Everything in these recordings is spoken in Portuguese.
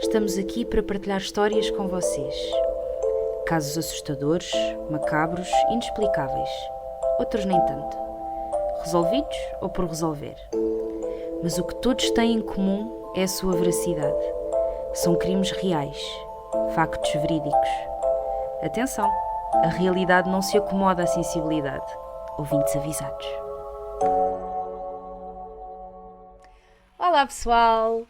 Estamos aqui para partilhar histórias com vocês. Casos assustadores, macabros, inexplicáveis. Outros nem tanto. Resolvidos ou por resolver. Mas o que todos têm em comum é a sua veracidade. São crimes reais, factos verídicos. Atenção, a realidade não se acomoda à sensibilidade. Ouvintes avisados. Olá pessoal,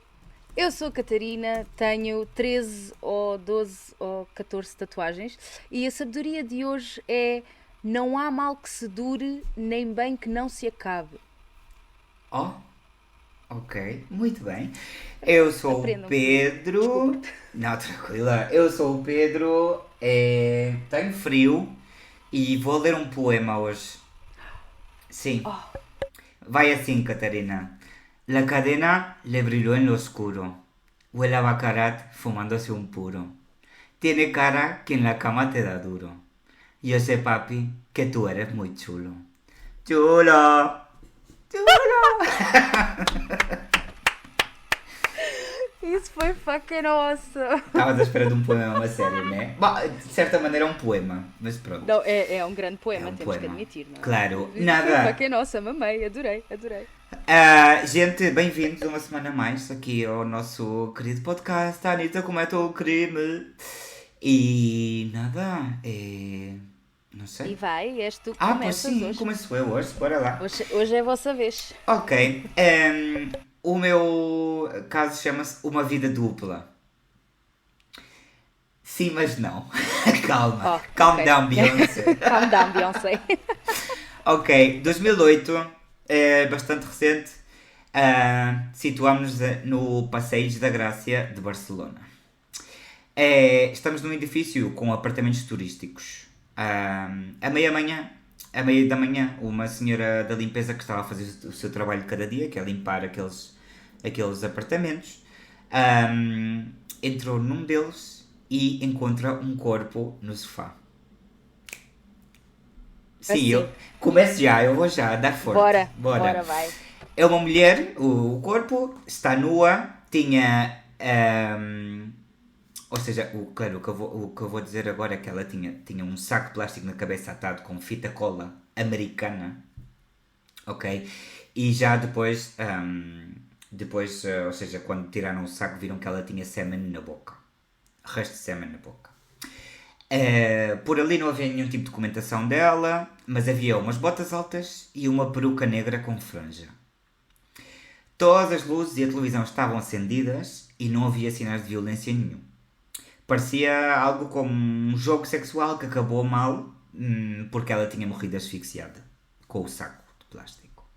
eu sou a Catarina, tenho 13 ou 12 ou 14 tatuagens e a sabedoria de hoje é: não há mal que se dure, nem bem que não se acabe. Oh, ok, muito bem. Eu sou Aprendam o Pedro. Desculpa. Não, tranquila. Eu sou o Pedro, tenho frio e vou ler um poema hoje. Sim. Vai assim, Catarina. La cadena le brilló en lo oscuro. Huele a Baccarat fumándose un puro. Tiene cara que en la cama te da duro. Yo sé, papi, que tú eres muy chulo. Chulo. Chulo. Isso foi fucking awesome! Estavas à espera de um poema a sério, não é? Bom, de certa maneira é um poema, mas pronto. Não, é um grande poema, É um temos que poema. admitir, não é? Claro, Isso nada. foi fucking awesome, amei, adorei. Gente, bem-vindos uma semana a mais aqui ao nosso querido podcast. A Anitta comete o crime. E nada, não E sei. vai, és tu que Pois começas sim, hoje. começo eu hoje, bora lá. Hoje é a vossa vez. Ok, o meu caso chama-se Uma Vida Dupla. Sim, mas não. Calma, calm ok. down, Beyoncé. Calm down, Beyoncé. Ok, 2008, é bastante recente. Situámos-nos no Passeig da Grácia de Barcelona. Estamos num edifício com apartamentos turísticos. À meia da manhã, uma senhora da limpeza que estava a fazer o seu trabalho de cada dia, que é limpar aqueles apartamentos, entrou num deles e encontra um corpo no sofá. Sim, Assim. eu começo já, eu vou já dar forte. Bora, vai. É uma mulher, o corpo está nua, tinha. Ou seja, o que eu vou dizer agora é que ela tinha um saco de plástico na cabeça atado com fita cola americana. Ok? E já depois, ou seja, quando tiraram o saco, viram que ela tinha sêmen na boca. Resto de sêmen na boca. Por ali não havia nenhum tipo de documentação dela, mas havia umas botas altas e uma peruca negra com franja. Todas as luzes e a televisão estavam acendidas e não havia sinais de violência nenhum. Parecia algo como um jogo sexual que acabou mal porque ela tinha morrido asfixiada com o saco de plástico.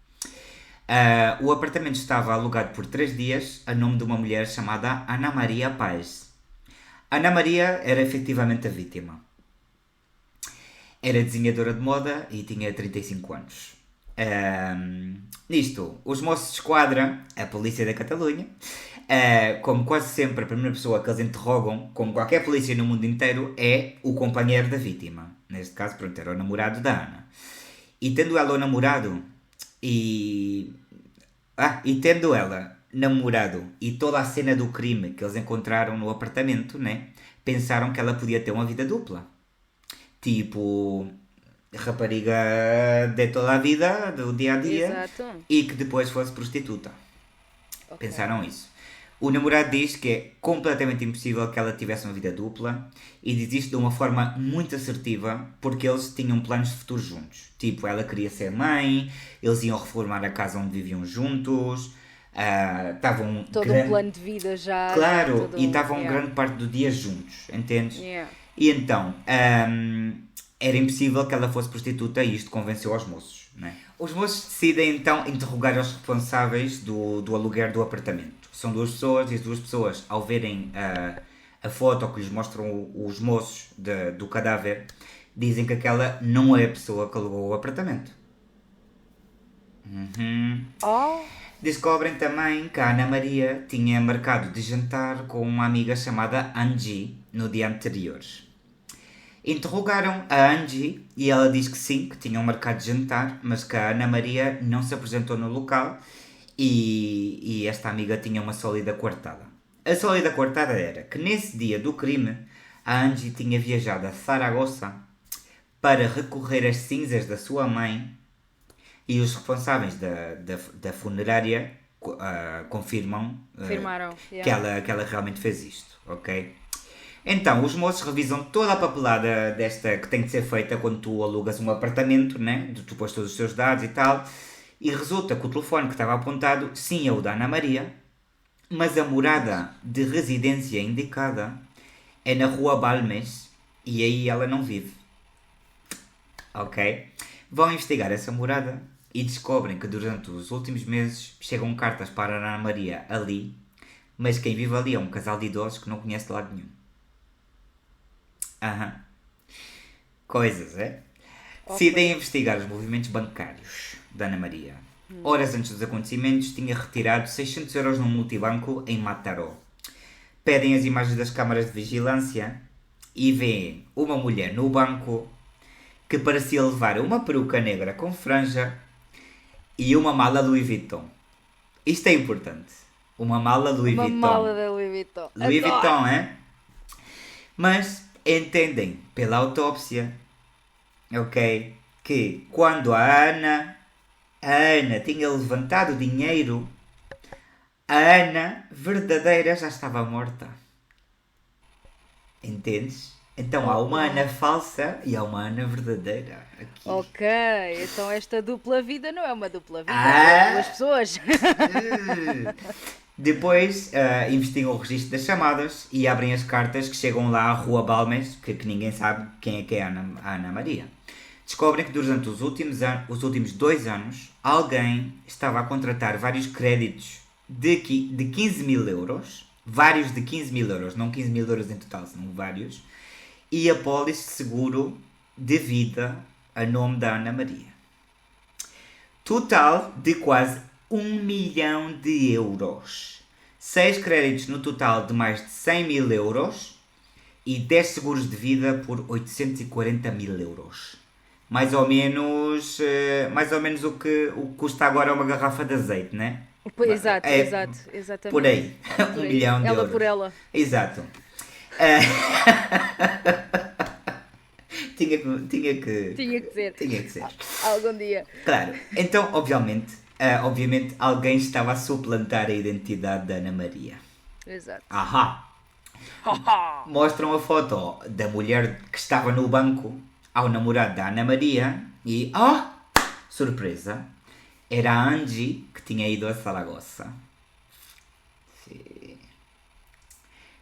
O apartamento estava alugado por 3 dias a nome de uma mulher chamada Ana Maria Paes. Ana Maria era efetivamente a vítima. Era desenhadora de moda e tinha 35 anos. Nisto, os moços de esquadra, a polícia da Catalunha, como quase sempre a primeira pessoa que eles interrogam, como qualquer polícia no mundo inteiro, é o companheiro da vítima. Neste caso, pronto, era o namorado da Ana. E tendo ela o namorado e tendo ela namorado e toda a cena do crime que eles encontraram no apartamento, né, pensaram que ela podia ter uma vida dupla. Tipo, rapariga de toda a vida, do dia a dia, Exato. e que depois fosse prostituta. Ok. Pensaram isso. O namorado diz que é completamente impossível que ela tivesse uma vida dupla e diz isto de uma forma muito assertiva porque eles tinham planos de futuro juntos. Tipo, ela queria ser mãe, eles iam reformar a casa onde viviam juntos, estavam... Todo um plano de vida já. Claro, todo e estavam yeah. grande parte do dia juntos, entendes? Yeah. E então, era impossível que ela fosse prostituta e isto convenceu os moços, né? Os moços decidem então interrogar os responsáveis do aluguer do apartamento. São 2 pessoas e as 2 pessoas, ao verem a foto que lhes mostram os moços do cadáver, dizem que aquela não é a pessoa que alugou o apartamento. Descobrem também que a Ana Maria tinha marcado de jantar com uma amiga chamada Angie no dia anterior. Interrogaram a Angie e ela diz que sim, que tinham marcado de jantar, mas que a Ana Maria não se apresentou no local e esta amiga tinha uma sólida coartada. A sólida coartada era que nesse dia do crime, a Angie tinha viajado a Saragossa para recorrer às cinzas da sua mãe e os responsáveis da funerária confirmam Confirmaram, que, yeah. que ela realmente fez isto, ok? Então, os moços revisam toda a papelada desta que tem de ser feita quando tu alugas um apartamento, né? Tu pões todos os seus dados e tal, e resulta que o telefone que estava apontado, sim, é o da Ana Maria, mas a morada de residência indicada é na Rua Balmes, e aí ela não vive. Ok? Vão investigar essa morada e descobrem que durante os últimos meses chegam cartas para a Ana Maria ali, mas quem vive ali é um casal de idosos que não conhece de lado nenhum. Aham. Coisas, é? Decidem investigar os movimentos bancários da Ana Maria. Horas antes dos acontecimentos, tinha retirado 600 euros num multibanco em Mataró. Pedem as imagens das câmaras de vigilância e veem uma mulher no banco que parecia levar uma peruca negra com franja e uma mala Louis Vuitton. Isto é importante. Uma mala Louis Uma Vuitton. mala da Louis Vuitton. Louis Adoro. Vuitton, é? Mas entendem pela autópsia, ok, que quando a Ana tinha levantado o dinheiro, a Ana verdadeira já estava morta. Entendes? Então há uma Ana falsa e há uma Ana verdadeira aqui. Ok, então esta dupla vida não é uma dupla vida, Ah. é duas pessoas. Depois investigam o registro das chamadas e abrem as cartas que chegam lá à Rua Balmes, que ninguém sabe quem é a Ana Maria. Descobrem que durante os últimos 2 anos alguém estava a contratar vários créditos de 15 mil euros, vários de 15 mil euros, não 15 mil euros em total, senão vários, e apólice de seguro de vida a nome da Ana Maria. Total de quase 1 milhão de euros. 6 créditos no total de mais de 100 mil euros e 10 seguros de vida por 840 mil euros. Mais ou menos o que custa agora uma garrafa de azeite, né? Exato, exatamente. Por aí. 1 milhão de ela euros. por ela. Exato. Tinha que ser. Algum dia. Claro. Então, obviamente, alguém estava a suplantar a identidade da Ana Maria. Exato. Ahá! Mostram a foto da mulher que estava no banco ao namorado da Ana Maria e, surpresa, era a Angie que tinha ido a Saragossa. Sim.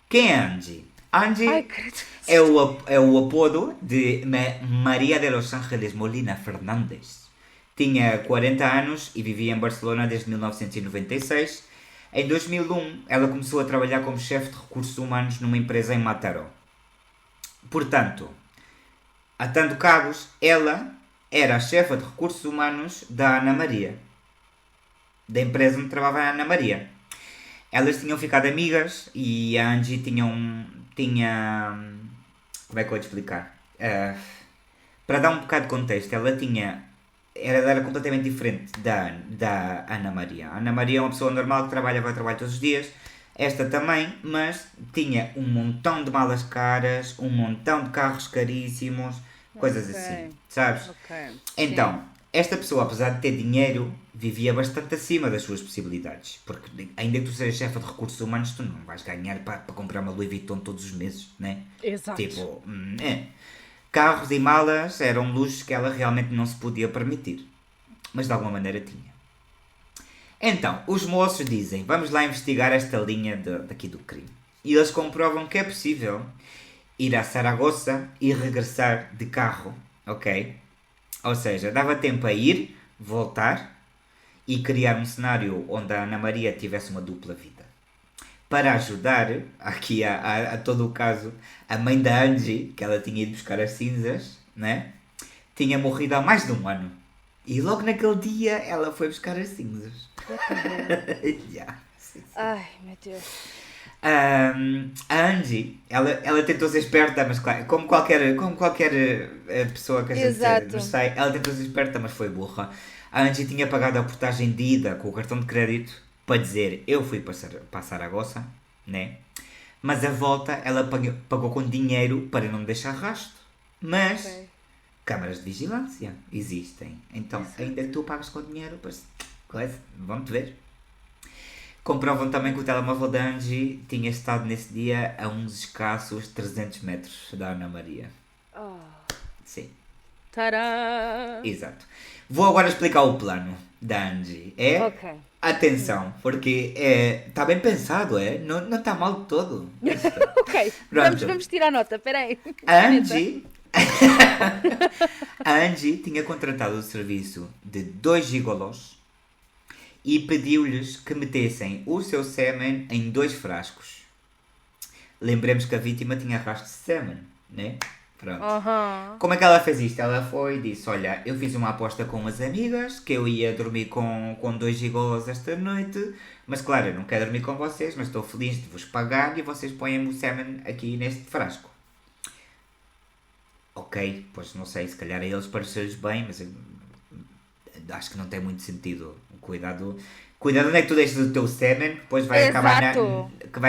Quem é a Angie? Angie Ai, credo. é o apodo de Maria de los Ángeles Molina Fernández. Tinha 40 anos e vivia em Barcelona desde 1996. Em 2001, ela começou a trabalhar como chefe de recursos humanos numa empresa em Mataró. Portanto, atando cabos, ela era a chefa de recursos humanos da Ana Maria. Da empresa onde trabalhava a Ana Maria. Elas tinham ficado amigas e a Angie tinha... Como é que eu vou te explicar? Para dar um bocado de contexto, ela era completamente diferente da Ana Maria. A Ana Maria é uma pessoa normal que vai ao trabalho todos os dias. Esta também, mas tinha um montão de malas caras, um montão de carros caríssimos, coisas assim, sabes? Ok. Então, esta pessoa, apesar de ter dinheiro, vivia bastante acima das suas possibilidades. Porque ainda que tu sejas chefe de recursos humanos, tu não vais ganhar para comprar uma Louis Vuitton todos os meses, né? Exato. Tipo, Carros e malas eram luxos que ela realmente não se podia permitir. Mas de alguma maneira tinha. Então, os moços dizem, vamos lá investigar esta linha daqui do crime. E eles comprovam que é possível ir a Saragossa e regressar de carro, ok? Ou seja, dava tempo a ir, voltar e criar um cenário onde a Ana Maria tivesse uma dupla vida. Para ajudar, aqui a todo o caso, a mãe da Angie, que ela tinha ido buscar as cinzas, né? Tinha morrido há mais de 1 ano. E logo naquele dia ela foi buscar as cinzas. Yeah, sim. Ai, meu Deus. A Angie, ela tentou ser esperta, mas claro, como qualquer pessoa que a gente Exato. não sei, ela tentou ser esperta, mas foi burra. A Angie tinha pagado a portagem de ida com o cartão de crédito para dizer, eu fui para Saragossa, né? Mas a volta ela pagou com dinheiro para não deixar rastro. Mas Ok. câmaras de vigilância existem. Então, ainda que tu pagas com dinheiro, pois, coisa, vão-te ver. Comprovam também que o telemóvel da Angie tinha estado nesse dia a uns escassos 300 metros da Ana Maria. Oh. Sim, Tadã! exato. Vou agora explicar o plano da Angie. Ok. Atenção, porque está bem pensado, não está mal de todo. Ok, Pronto. vamos tirar nota, peraí. A Angie... A Angie tinha contratado o serviço de 2 gigolos e pediu-lhes que metessem o seu sêmen em 2 frascos. Lembremos que a vítima tinha rastro de sêmen, né? Pronto. Aham. Como é que ela fez isto? Ela foi e disse, olha, eu fiz uma aposta com umas amigas que eu ia dormir com 2 gigolos esta noite, mas claro, eu não quero dormir com vocês, mas estou feliz de vos pagar e vocês põem o sêmen aqui neste frasco. Ok, pois não sei, se calhar a eles pareceu-lhes bem, mas eu acho que não tem muito sentido. Cuidado onde é que tu deixas o teu sêmen, que depois vai Exato.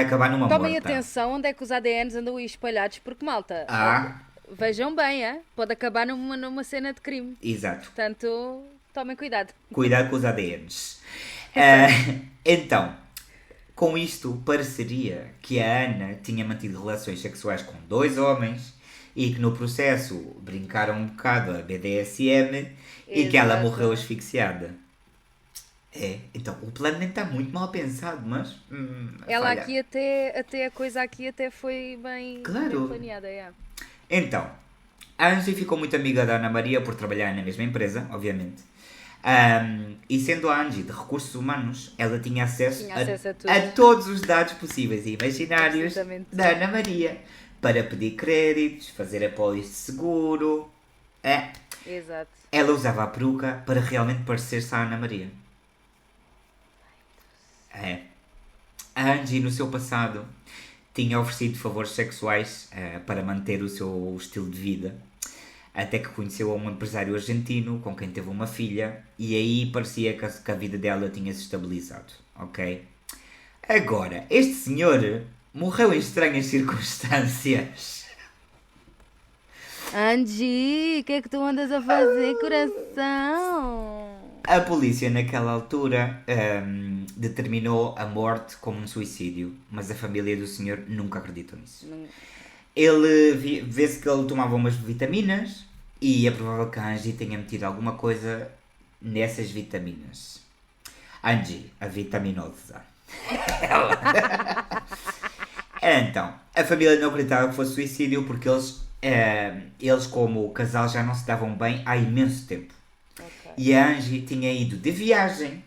acabar numa Tomem morta. atenção onde é que os ADNs andam aí espalhados, porque, malta, Ah, vejam bem, pode acabar numa cena de crime. exato. Portanto, tomem cuidado. Cuidado com os ADNs. Ah, então, com isto pareceria que a Ana tinha mantido relações sexuais com 2 homens e que no processo brincaram um bocado a BDSM e que ela Exato. morreu asfixiada. Então o plano nem está muito mal pensado, mas Ela falha. aqui até a coisa aqui até foi bem, Claro. bem planeada, Então, a Angie ficou muito amiga da Ana Maria por trabalhar na mesma empresa, obviamente. E sendo a Angie de recursos humanos, ela tinha acesso, Tinha acesso a tudo. a todos os dados possíveis e imaginários Absolutamente. da Ana Maria para pedir créditos, fazer apólice de seguro. Exato. Ela usava a peruca para realmente parecer-se à Ana Maria. A Angie, no seu passado, tinha oferecido favores sexuais para manter o seu estilo de vida, até que conheceu um empresário argentino com quem teve uma filha e aí parecia que a vida dela tinha se estabilizado, ok? Agora, este senhor morreu em estranhas circunstâncias. Angie, o que é que tu andas a fazer, coração? A polícia, naquela altura, determinou a morte como um suicídio, mas a família do senhor nunca acreditou nisso. Ele vê-se que ele tomava umas vitaminas e é provável que a Angie tenha metido alguma coisa nessas vitaminas. Angie, a vitaminosa. Então, a família não acreditava que fosse suicídio porque eles como casal já não se davam bem há imenso tempo. Ok. E a Angie tinha ido de viagem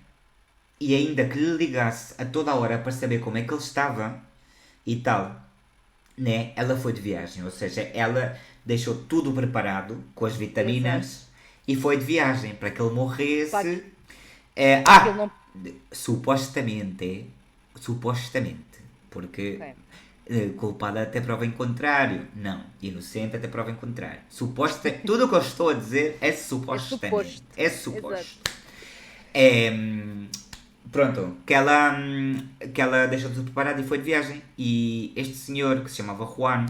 e ainda que lhe ligasse a toda a hora para saber como é que ele estava e tal, né? Ela foi de viagem, ou seja, ela deixou tudo preparado com as vitaminas e foi de viagem para que ele morresse. Para que- Ah, Ele não... supostamente, porque culpada até prova em contrário. Não, inocente até prova em contrário. Tudo o que eu estou a dizer é supostamente. suposto. É suposto. Pronto, que ela deixou tudo preparado e foi de viagem. E este senhor, que se chamava Juan,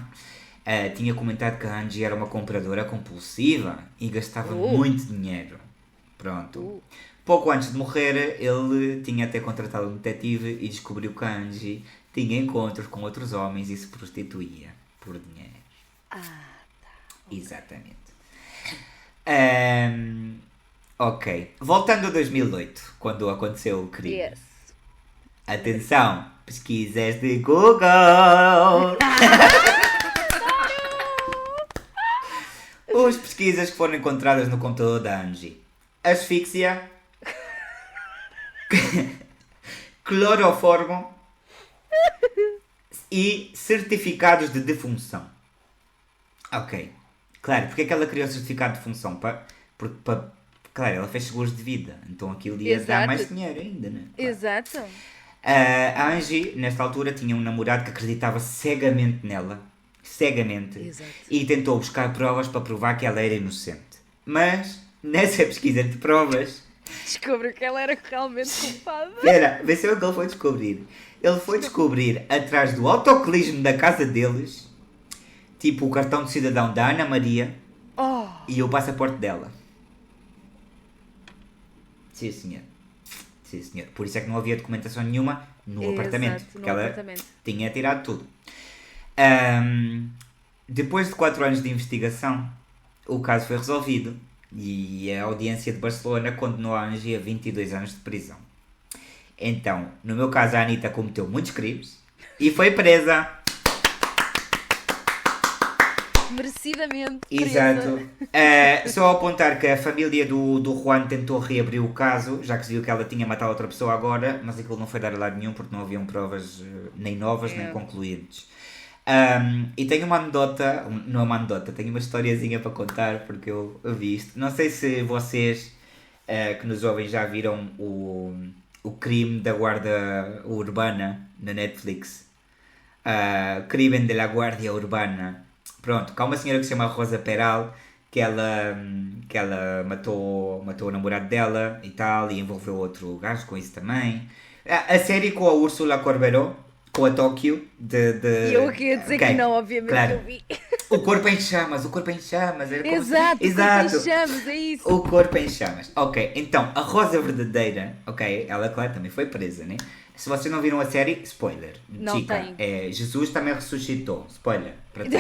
tinha comentado que a Angie era uma compradora compulsiva e gastava muito dinheiro. Pronto. Pouco antes de morrer, ele tinha até contratado um detetive e descobriu que a Angie tinha encontros com outros homens e se prostituía por dinheiro. Exatamente. Ok. Voltando a 2008, quando aconteceu o crime. Yes. Atenção, pesquisas de Google. As pesquisas que foram encontradas no computador da Angie. Asfixia. Cloroformo. E certificados de defunção. Ok. Claro, porque é que ela criou o certificado de defunção? Claro, ela fez seguros de vida. Então aquilo ia dar Exato. mais dinheiro ainda, né? Claro. Exato. A Angie, nesta altura, tinha um namorado que acreditava cegamente nela. Cegamente. Exato. E tentou buscar provas para provar que ela era inocente. Mas, nessa pesquisa de provas, Descobriu que ela era realmente culpada. vê se é o que ele foi descobrir. Ele foi descobrir atrás do autocolismo da casa deles, tipo o cartão de cidadão da Ana Maria e o passaporte dela. Sim, senhor. Sim, senhor. Por isso é que não havia documentação nenhuma no apartamento. Exato, Porque no ela apartamento. tinha tirado tudo. Depois de 4 anos de investigação, o caso foi resolvido e a audiência de Barcelona condenou a Angie a 22 anos de prisão. Então, no meu caso, a Anitta cometeu muitos crimes e foi presa. Merecidamente. Exato. Só apontar que a família do Juan tentou reabrir o caso, já que se viu que ela tinha matado outra pessoa agora, mas aquilo não foi dar a lado nenhum porque não haviam provas nem novas nem concluídas. E tenho uma anedota, não é uma anedota, tenho uma historiazinha para contar porque eu vi isto. Não sei se vocês que nos ouvem já viram o crime da guarda urbana na Netflix. Crimen de la Guardia Urbana. Pronto, há uma senhora que se chama Rosa Peral que ela matou o namorado dela e tal, e envolveu outro gajo com isso também. A série com a Úrsula Corberó, com a Tóquio E eu aqui a dizer Ok, que não, obviamente claro. eu vi. O corpo em chamas. Era como Exato, Exato. chamas, é isso. O corpo em chamas. Ok, então, a Rosa Verdadeira, ok, ela, claro, também foi presa, né? Se vocês não viram a série, spoiler. Não Chica, tem. Jesus também ressuscitou. Spoiler, para ti.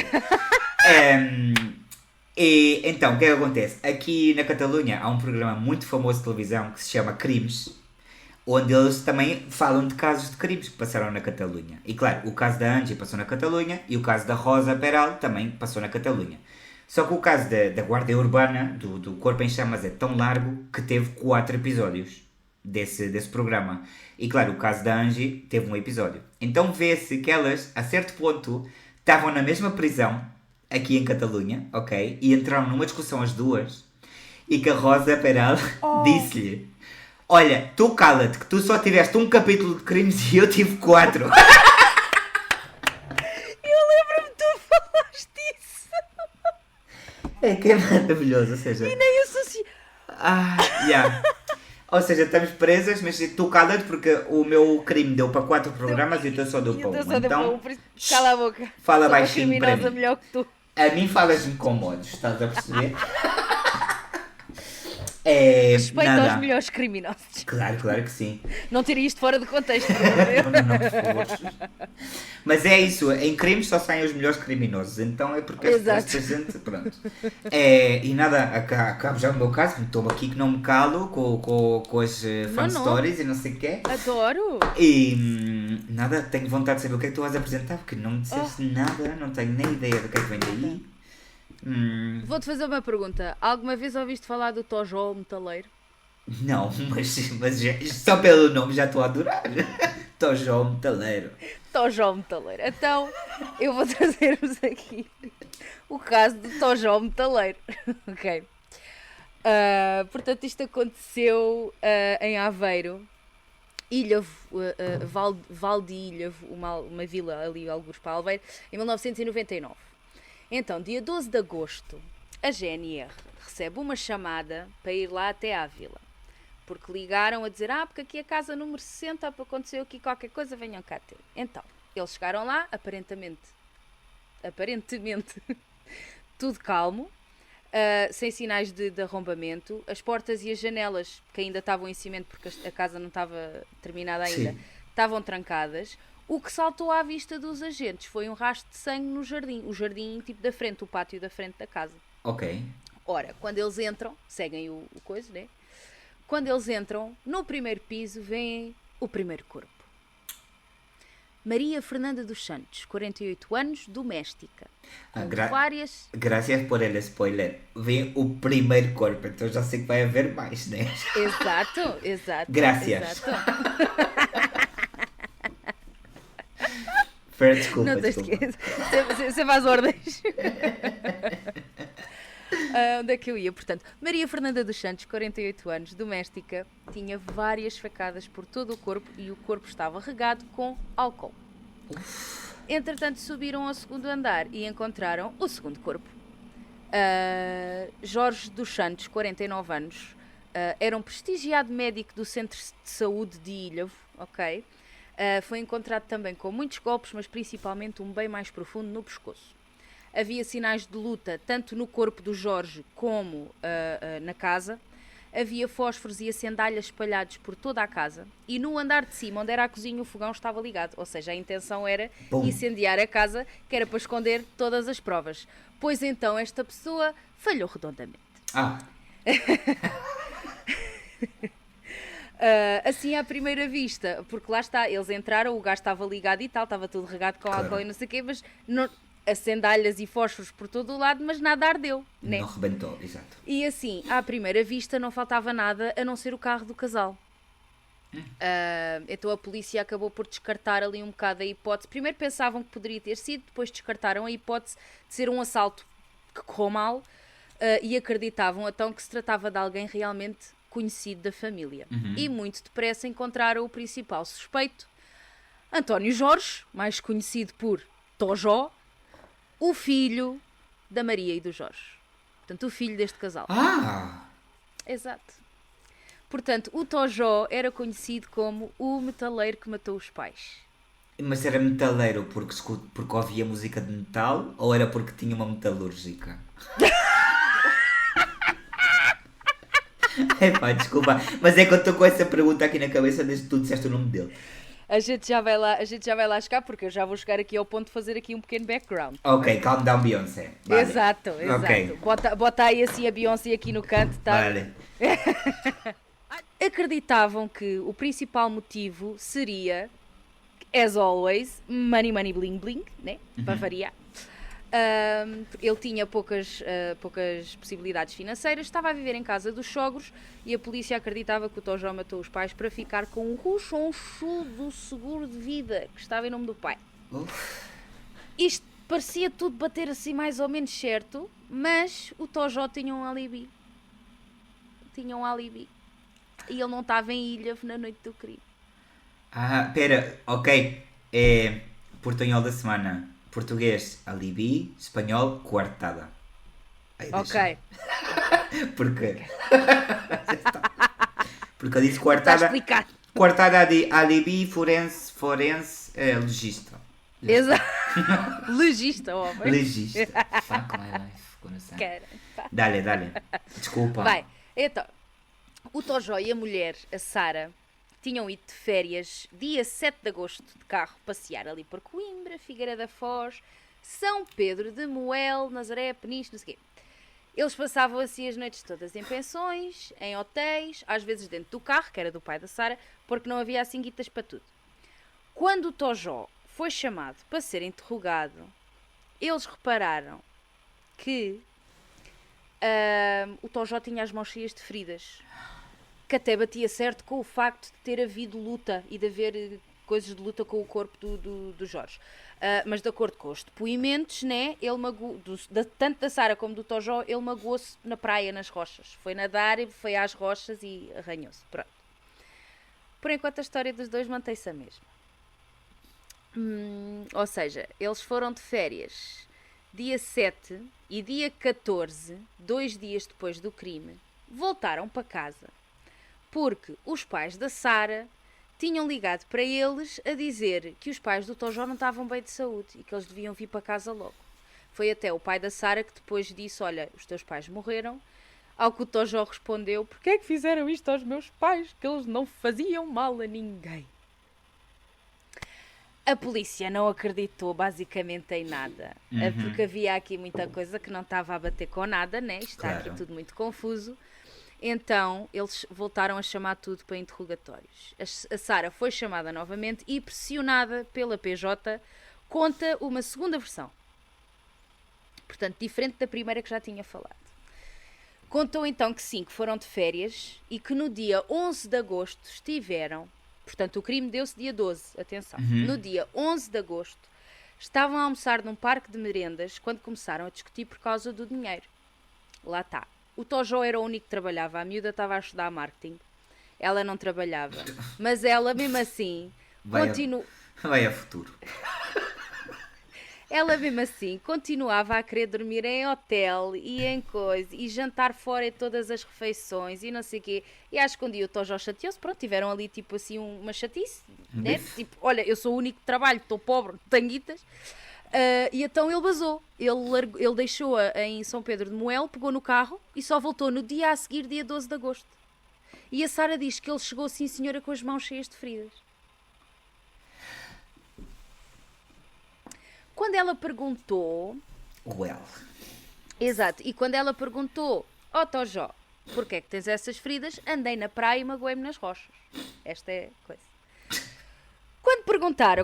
E então, o que é que acontece? Aqui na Catalunha há um programa muito famoso de televisão que se chama Crimes, onde eles também falam de casos de crimes que passaram na Catalunha. E claro, o caso da Angie passou na Catalunha e o caso da Rosa Peral também passou na Catalunha. Só que o caso da Guarda Urbana, do Corpo em Chamas, é tão largo que teve 4 episódios desse programa. E claro, o caso da Angie teve um episódio. Então vê-se que elas, a certo ponto, estavam na mesma prisão, aqui em Catalunha, ok? E entraram numa discussão as duas, e que a Rosa Peral disse-lhe: olha, tu cala-te, que tu só tiveste um capítulo de crimes e eu tive 4. Eu lembro-me que tu falaste disso. É que é maravilhoso, ou seja... E nem associo. Yeah. Ou seja, estamos presas, mas tu cala-te porque o meu crime deu para 4 programas e o teu só deu para E eu 1. só deu para Então, um, por isso, cala a boca. fala Sou uma baixinho para criminosa mim. melhor que tu. A mim falas-me com modos, estás a perceber? Respeito Nada. aos melhores criminosos. Claro que sim. Não tirei isto fora de contexto, por favor. Não, por favor. Mas é isso, em crimes só saem os melhores criminosos, então é porque Exato. esta gente, pronto. E nada, acabo já o meu caso, estou aqui que não me calo com as fan Não. stories e não sei o quê. Adoro. E nada, tenho vontade de saber o que é que tu vais apresentar, porque não me disseste nada, não tenho nem ideia do que é que vem daí. Vou-te fazer uma pergunta. Alguma vez ouviste falar do Tojol metaleiro? Não, mas só pelo nome já estou a adorar. Tojol metaleiro. Tojol metaleiro. Então, eu vou trazer-vos aqui o caso do Tojol metaleiro. Ok. Portanto, isto aconteceu em Aveiro. Ilhavo, Val de Ilhavo, uma vila ali, alguns para Aveiro, em 1999. Então, dia 12 de agosto, a GNR recebe uma chamada para ir lá até à vila. Porque ligaram a dizer, porque aqui a casa número 60, para acontecer aqui qualquer coisa, venham cá ter. Então, eles chegaram lá, aparentemente, tudo calmo, sem sinais de arrombamento. As portas e as janelas, que ainda estavam em cimento porque a casa não estava terminada ainda, Sim. estavam trancadas. O que saltou à vista dos agentes foi um rastro de sangue no jardim. O jardim tipo da frente, o pátio da frente da casa. Ok. Ora, quando eles entram, seguem o coisa, né? Quando eles entram, no primeiro piso, vêm o primeiro corpo. Maria Fernanda dos Santos, 48 anos, doméstica. Com várias... Graças por el spoiler. Vem o primeiro corpo, então já sei que vai haver mais, né? Exato. Graças. Exato. Desculpa, Não tens desculpa. que... Você faz ordens. Onde é que eu ia? Portanto, Maria Fernanda dos Santos, 48 anos, doméstica, tinha várias facadas por todo o corpo e o corpo estava regado com álcool. Entretanto, subiram ao segundo andar e encontraram o segundo corpo. Jorge dos Santos, 49 anos, era um prestigiado médico do Centro de Saúde de Ilhavo, ok? Foi encontrado também com muitos golpes, mas principalmente um bem mais profundo no pescoço. Havia sinais de luta tanto no corpo do Jorge como na casa. Havia fósforos e acendalhas espalhados por toda a casa. E no andar de cima, onde era a cozinha, o fogão estava ligado. Ou seja, a intenção era incendiar a casa, que era para esconder todas as provas. Pois então esta pessoa falhou redondamente. Assim à primeira vista, porque lá está, eles entraram, o gás estava ligado e tal, estava tudo regado com álcool e não sei o quê, mas não, acendalhas e fósforos por todo o lado, mas nada ardeu, né? Não rebentou, exato. E assim, à primeira vista não faltava nada a não ser o carro do casal. Então a polícia acabou por descartar ali um bocado a hipótese. Primeiro pensavam que poderia ter sido, depois descartaram a hipótese de ser um assalto que correu mal e acreditavam então que se tratava de alguém realmente conhecido da família. E muito depressa encontraram o principal suspeito, António Jorge, mais conhecido por Tojó, o filho da Maria e do Jorge. Portanto, o filho deste casal. Exato. Portanto, o Tojó era conhecido como o metaleiro que matou os pais. Mas era metaleiro porque ouvia música de metal ou era porque tinha uma metalúrgica? Epá, desculpa, mas é que eu estou com essa pergunta aqui na cabeça desde que tu disseste o nome dele. A gente já vai lá chegar, porque eu já vou chegar aqui ao ponto de fazer aqui um pequeno background. Ok, calm down, Beyoncé. Vale. Exato. Okay. Bota aí assim a Beyoncé aqui no canto, tá? Vale. Acreditavam que o principal motivo seria, as always, money, money, bling, bling, né? Para variar. Ele tinha poucas possibilidades financeiras, estava a viver em casa dos sogros e a polícia acreditava que o Tojó matou os pais para ficar com o ruchonchu do seguro de vida que estava em nome do pai. Isto parecia tudo bater assim mais ou menos certo, mas o Tojó tinha um alibi. E ele não estava em Ilha na noite do crime. Pera, ok. É portunhol da semana. Português, alibi. Espanhol, coartada. Ok. Porque eu disse coartada. Está explicado. Coartada de alibi, forense, legista. Exato. Legista, homem. Legista. Fuck my life. Coração. Dale. Desculpa. Vai, então, o Tojó e a mulher, a Sara, tinham ido de férias dia 7 de agosto de carro passear ali por Coimbra, Figueira da Foz, São Pedro de Moel, Nazaré, Peniche, não sei o quê. Eles passavam assim as noites todas em pensões, em hotéis, às vezes dentro do carro, que era do pai da Sara, porque não havia assim guitas para tudo. Quando o Tojó foi chamado para ser interrogado, eles repararam que o Tojó tinha as mãos cheias de feridas, que até batia certo com o facto de ter havido luta e de haver coisas de luta com o corpo do Jorge. Mas de acordo com os depoimentos, né, ele tanto da Sara como do Tojó, ele magoou-se na praia, nas rochas. Foi nadar, foi às rochas e arranhou-se. Pronto. Por enquanto a história dos dois mantém-se a mesma. Ou seja, eles foram de férias dia 7 e dia 14, 2 dias depois do crime, voltaram para casa. Porque os pais da Sara tinham ligado para eles a dizer que os pais do Tojó não estavam bem de saúde e que eles deviam vir para casa logo. Foi até o pai da Sara que depois disse, olha, os teus pais morreram. Ao que o Tojó respondeu, porquê é que fizeram isto aos meus pais? Que eles não faziam mal a ninguém. A polícia não acreditou basicamente em nada, porque havia aqui muita coisa que não estava a bater com nada, né? Está aqui tudo muito confuso. Então, eles voltaram a chamar tudo para interrogatórios. A Sara foi chamada novamente e pressionada pela PJ, conta uma segunda versão. Portanto, diferente da primeira que já tinha falado. Contou então que sim, que foram de férias e que no dia 11 de agosto estiveram... Portanto, o crime deu-se dia 12, atenção. No dia 11 de agosto, estavam a almoçar num parque de merendas quando começaram a discutir por causa do dinheiro. Lá está. O Tojó era o único que trabalhava, a miúda estava a estudar marketing. Ela não trabalhava. Mas ela, mesmo assim, Vai a futuro. ela mesmo assim continuava a querer dormir em hotel e em coisa, e jantar fora em todas as refeições e não sei o quê. E acho que um dia o Tojó chateou-se, pronto, tiveram ali tipo assim uma chatice, né? Tipo, olha, eu sou o único que trabalho, estou pobre, não tenho guitas. E então ele basou, ele deixou-a em São Pedro de Moel, pegou no carro e só voltou no dia a seguir, dia 12 de agosto. E a Sara diz que ele chegou, sim senhora, com as mãos cheias de feridas. Quando ela perguntou... Well. Exato, e quando ela perguntou, ó Tojó, porquê é que tens essas feridas? Andei na praia e magoei-me nas rochas. Esta é a coisa.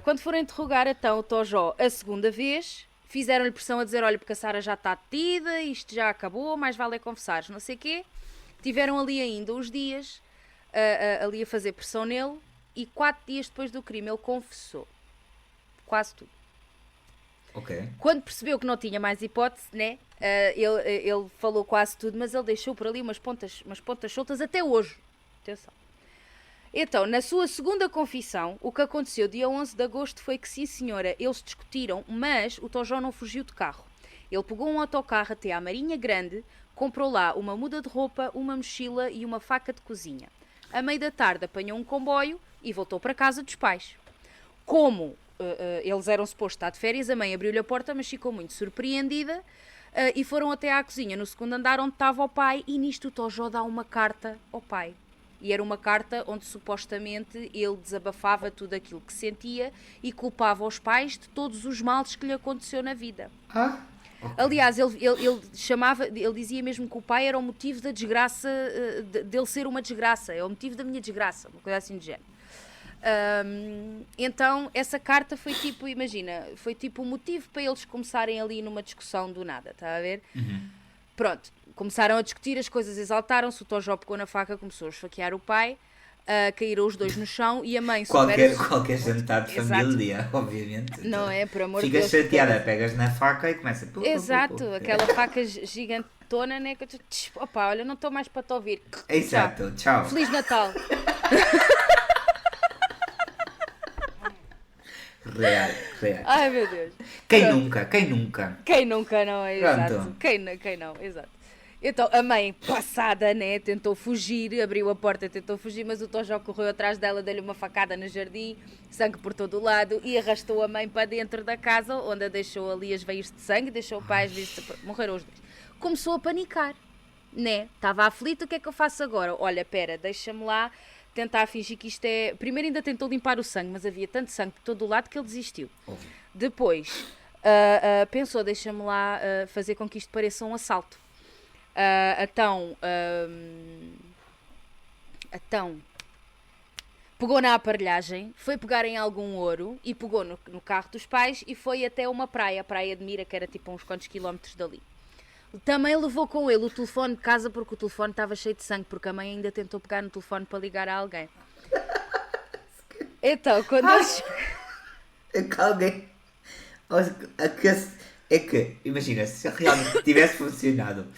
Quando foram interrogar então o Tojó a segunda vez, fizeram-lhe pressão a dizer, olha, porque a Sara já está detida, isto já acabou, mais vale é confessares, não sei o quê. Tiveram ali ainda uns dias, ali a fazer pressão nele, e 4 dias depois do crime ele confessou. Quase tudo. Ok. Quando percebeu que não tinha mais hipótese, né? Ele falou quase tudo, mas ele deixou por ali umas pontas soltas até hoje. Atenção. Então, na sua segunda confissão, o que aconteceu dia 11 de agosto foi que, sim senhora, eles discutiram, mas o Tojó não fugiu de carro. Ele pegou um autocarro até à Marinha Grande, comprou lá uma muda de roupa, uma mochila e uma faca de cozinha. À meia da tarde apanhou um comboio e voltou para a casa dos pais. Como eles eram supostos estar de férias, a mãe abriu-lhe a porta, mas ficou muito surpreendida e foram até à cozinha, no segundo andar, onde estava o pai, e nisto o Tojó dá uma carta ao pai. E era uma carta onde supostamente ele desabafava tudo aquilo que sentia e culpava os pais de todos os males que lhe aconteceu na vida. Okay. Aliás, ele dizia mesmo que o pai era o motivo da desgraça, dele ser uma desgraça, é o motivo da minha desgraça, uma coisa assim de género. Então essa carta foi tipo, imagina, foi tipo o motivo para eles começarem ali numa discussão do nada, está a ver? Pronto, começaram a discutir, as coisas exaltaram-se, o Tojó pegou na faca, começou a esfaquear o pai, caíram os dois no chão e a mãe... Qualquer jantar de família, obviamente. Não é, por amor de Deus. Ficas chateada, pegas na faca e começa... Exato, aquela faca gigantona, né? Opa, olha, não estou mais para te ouvir. Exato, tchau. Feliz Natal. Real. Ai, meu Deus. Quem Pronto. nunca? Quem nunca, não é? Exato. Pronto. Quem não, exato. Então, a mãe, passada, né, tentou fugir, abriu a porta, tentou fugir, mas o Tojó correu atrás dela, deu-lhe uma facada no jardim, sangue por todo o lado, e arrastou a mãe para dentro da casa, onde a deixou ali as veias de sangue, deixou o pai as veias de sangue, morreram os dois. Começou a panicar, né, estava aflito, o que é que eu faço agora? Olha, pera, deixa-me lá tentar fingir que isto é... Primeiro ainda tentou limpar o sangue, mas havia tanto sangue por todo o lado que ele desistiu. Depois, pensou, deixa-me lá fazer com que isto pareça um assalto. Então, pegou na aparelhagem, foi pegar em algum ouro e pegou no carro dos pais e foi até uma praia, a praia de Mira, que era tipo a uns quantos quilómetros dali. Também levou com ele o telefone de casa porque o telefone estava cheio de sangue, porque a mãe ainda tentou pegar no telefone para ligar a alguém. Então, quando eles... É que alguém... É que, imagina, se realmente tivesse funcionado,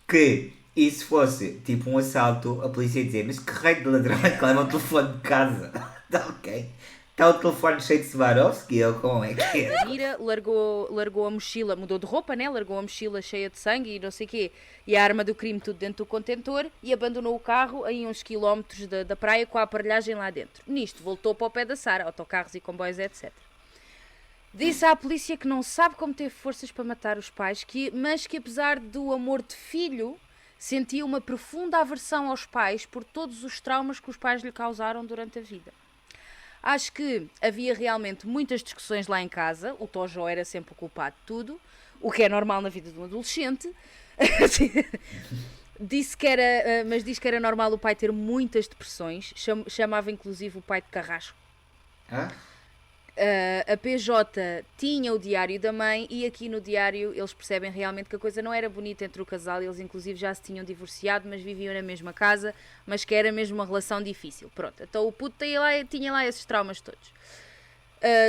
que isso fosse tipo um assalto, a polícia ia dizer, mas que raio de ladrão é que leva o telefone de casa? Está ok. Está o telefone cheio de Swarovski ou como é que é? Mira, largou a mochila, mudou de roupa, né? Largou a mochila cheia de sangue e não sei o quê, e a arma do crime tudo dentro do contentor e abandonou o carro aí uns quilómetros da praia com a aparelhagem lá dentro. Nisto, voltou para o pé da Sara, autocarros e comboios, etc. Disse à polícia que não sabe como teve forças para matar os pais, mas que apesar do amor de filho, sentia uma profunda aversão aos pais por todos os traumas que os pais lhe causaram durante a vida. Acho que havia realmente muitas discussões lá em casa, o Tojó era sempre o culpado de tudo, o que é normal na vida de um adolescente. Diz que era normal o pai ter muitas depressões, chamava inclusive o pai de carrasco. A PJ tinha o diário da mãe e aqui no diário eles percebem realmente que a coisa não era bonita entre o casal, eles inclusive já se tinham divorciado, mas viviam na mesma casa, mas que era mesmo uma relação difícil. Pronto, então o puto tinha lá esses traumas todos.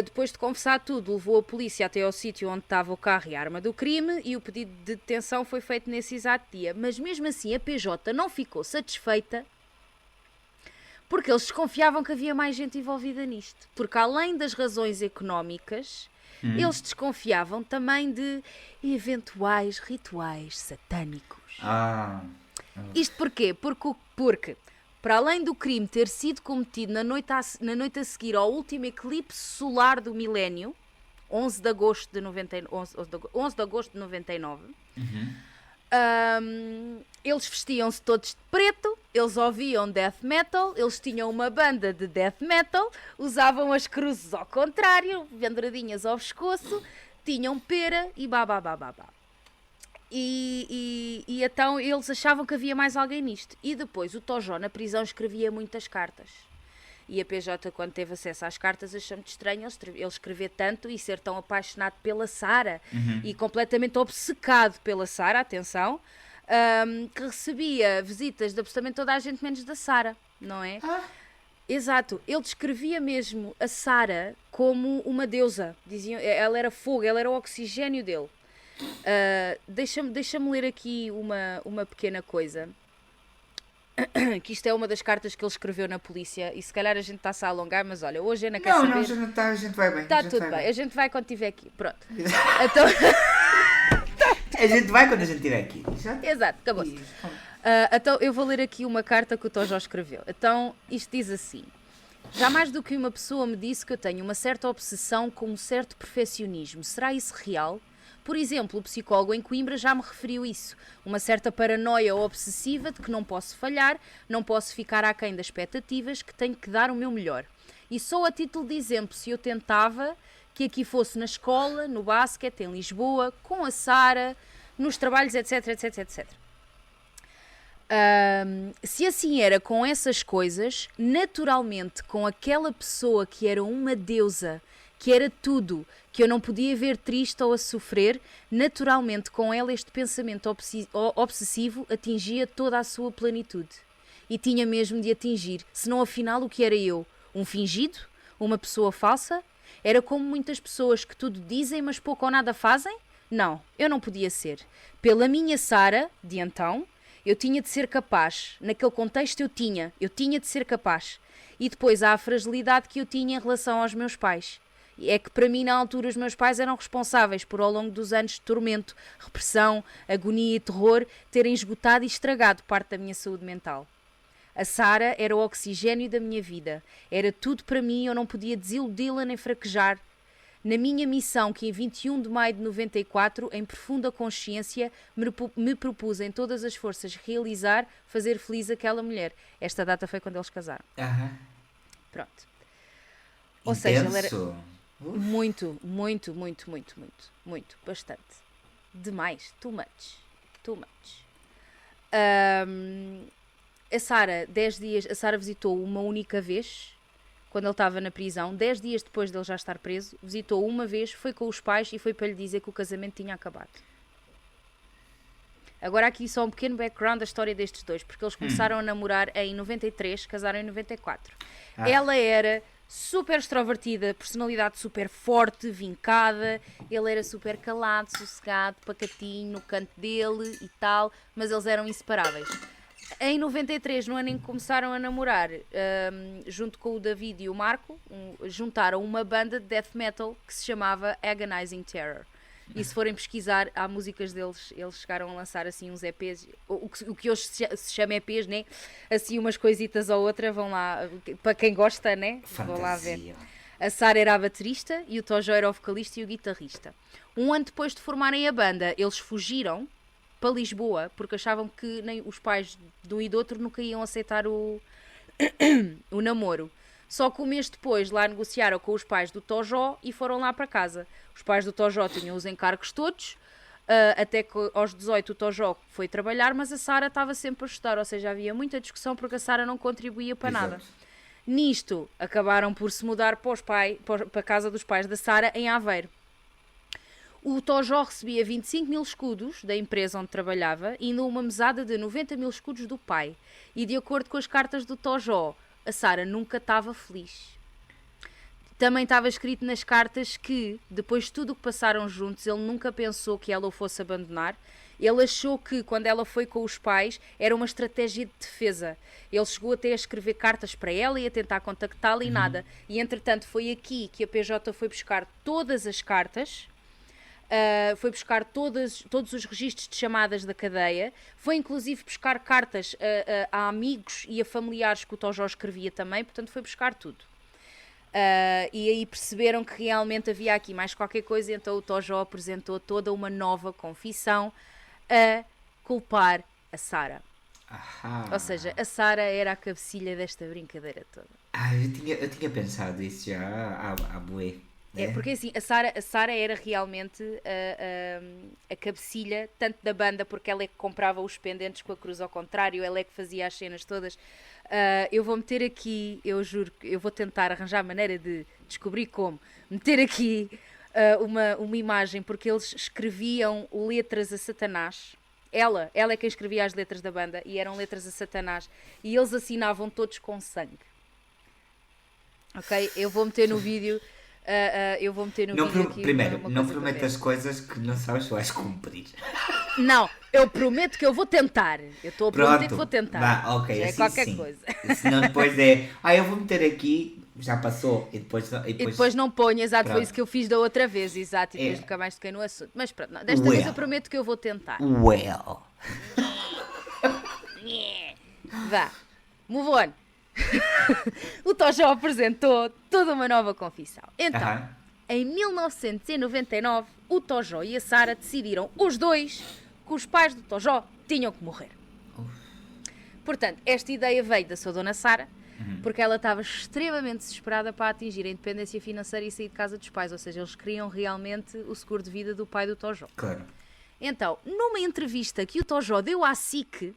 Depois de confessar tudo, levou a polícia até ao sítio onde estava o carro e a arma do crime e o pedido de detenção foi feito nesse exato dia. Mas mesmo assim a PJ não ficou satisfeita porque eles desconfiavam que havia mais gente envolvida nisto. Porque além das razões económicas, eles desconfiavam também de eventuais rituais satânicos. Ah, Isto porquê? Porque para além do crime ter sido cometido na noite a seguir ao último eclipse solar do milénio, 11 de agosto de 99, eles vestiam-se todos de preto, eles ouviam death metal, eles tinham uma banda de death metal, usavam as cruzes ao contrário, vendradinhas ao pescoço, tinham pera e babá. E então eles achavam que havia mais alguém nisto. E depois o Tojó na prisão escrevia muitas cartas. E a PJ, quando teve acesso às cartas, achou muito estranho ele escrever tanto e ser tão apaixonado pela Sara e completamente obcecado pela Sara, atenção, que recebia visitas de absolutamente toda a gente menos da Sara, não é? Exato, ele descrevia mesmo a Sara como uma deusa. Diziam, ela era fogo, ela era o oxigênio dele. Deixa-me ler aqui uma pequena coisa. Que isto é uma das cartas que ele escreveu na polícia. E se calhar a gente está-se a alongar, mas olha, hoje a Ana quer saber. Não, a gente vai bem. Está tudo bem, a gente vai quando estiver aqui. Pronto. Então... A gente vai quando a gente estiver aqui. Exato, acabou-se. Então eu vou ler aqui uma carta que o Tojó escreveu. Então isto diz assim: já mais do que uma pessoa me disse que eu tenho uma certa obsessão com um certo perfeccionismo. Será isso real? Por exemplo, o psicólogo em Coimbra já me referiu isso. Uma certa paranoia obsessiva de que não posso falhar, não posso ficar aquém das expectativas, que tenho que dar o meu melhor. E só a título de exemplo, se eu tentava que aqui fosse na escola, no basquete, em Lisboa, com a Sara, nos trabalhos, etc, etc, etc. Se assim era com essas coisas, naturalmente com aquela pessoa que era uma deusa, que era tudo, que eu não podia ver triste ou a sofrer, naturalmente com ela este pensamento obsessivo atingia toda a sua plenitude. E tinha mesmo de atingir, senão afinal o que era eu? Um fingido? Uma pessoa falsa? Era como muitas pessoas que tudo dizem mas pouco ou nada fazem? Não, eu não podia ser. Pela minha Sara, de então, eu tinha de ser capaz. Naquele contexto eu tinha de ser capaz. E depois há a fragilidade que eu tinha em relação aos meus pais. É que para mim na altura os meus pais eram responsáveis por ao longo dos anos de tormento, repressão, agonia e terror terem esgotado e estragado parte da minha saúde mental. A Sara era o oxigênio da minha vida. Era tudo para mim e eu não podia desiludi-la nem fraquejar. Na minha missão que em 21 de maio de 94, em profunda consciência, me propus em todas as forças realizar, fazer feliz aquela mulher. Esta data foi quando eles casaram. Pronto. Ou seja, ela era muito, bastante. Demais, too much. A Sara visitou uma única vez, quando ele estava na prisão, 10 dias depois dele já estar preso, visitou uma vez, foi com os pais e foi para lhe dizer que o casamento tinha acabado. Agora aqui só um pequeno background da história destes dois, porque eles começaram a namorar em 93, casaram em 94. Ela era super extrovertida, personalidade super forte, vincada, ele era super calado, sossegado, pacatinho, no canto dele e tal, mas eles eram inseparáveis. Em 93, no ano em que começaram a namorar, junto com o David e o Marco, juntaram uma banda de death metal que se chamava Agonizing Terror. E se forem pesquisar, há músicas deles, eles chegaram a lançar assim uns EPs, o que hoje se chama EPs, né? Assim umas coisitas ou outra, vão lá, para quem gosta, né? Vão lá ver. A Sara era a baterista e o Tojó era o vocalista e o guitarrista. Um ano depois de formarem a banda, eles fugiram para Lisboa, porque achavam que nem os pais de um e do outro nunca iam aceitar o namoro. Só que um mês depois lá negociaram com os pais do Tojó e foram lá para casa. Os pais do Tojó tinham os encargos todos, até que aos 18 o Tojó foi trabalhar, mas a Sara estava sempre a estudar, ou seja, havia muita discussão porque a Sara não contribuía para nada. Nisto, acabaram por se mudar para a casa dos pais da Sara em Aveiro. O Tojó recebia 25 mil escudos da empresa onde trabalhava e ainda uma mesada de 90 mil escudos do pai. E de acordo com as cartas do Tojó, a Sara nunca estava feliz. também estava escrito nas cartas que, depois de tudo o que passaram juntos, ele nunca pensou que ela o fosse abandonar. Ele achou que, quando ela foi com os pais, era uma estratégia de defesa. Ele chegou até a escrever cartas para ela e a tentar contactá-la e nada. E, entretanto, foi aqui que a PJ foi buscar todas as cartas, foi buscar todos os registros de chamadas da cadeia, foi inclusive buscar cartas a amigos e a familiares que o Tojó escrevia também, portanto foi buscar tudo. E aí perceberam que realmente havia aqui mais qualquer coisa, então o Tojó apresentou toda uma nova confissão a culpar a Sarah. Ou seja, a Sarah era a cabecilha desta brincadeira toda. Eu tinha pensado isso já há bué. É, porque assim, a Sarah era realmente a cabecilha, tanto da banda, porque ela é que comprava os pendentes com a cruz ao contrário, ela é que fazia as cenas todas. Eu vou meter aqui, eu juro que eu vou tentar arranjar maneira de descobrir como, meter aqui uma imagem, porque eles escreviam letras a Satanás. Ela é quem escrevia as letras da banda, e eram letras a Satanás, e eles assinavam todos com sangue. Ok? Eu vou meter no vídeo... vídeo aqui. Primeiro, não prometas coisas que não sabes se vais cumprir. Não, eu prometo que eu vou tentar. Eu estou a prometer que vou tentar. Vá, ok, já é assim qualquer sim. coisa. Senão depois eu vou meter aqui, já passou, e depois não ponho, exato, pronto. foi isso que eu fiz da outra vez, exato, e depois nunca mais toquei no assunto. Mas pronto, não, desta vez eu prometo que eu vou tentar. Well. Vá, move on. O Tojó apresentou toda uma nova confissão. Então, em 1999, o Tojó e a Sarah decidiram, os dois, que os pais do Tojó tinham que morrer. Portanto, esta ideia veio da sua dona Sarah, porque ela estava extremamente desesperada para atingir a independência financeira e sair de casa dos pais. Ou seja, eles queriam realmente o seguro de vida do pai do Tojó. Claro. Então, numa entrevista que o Tojó deu à SIC,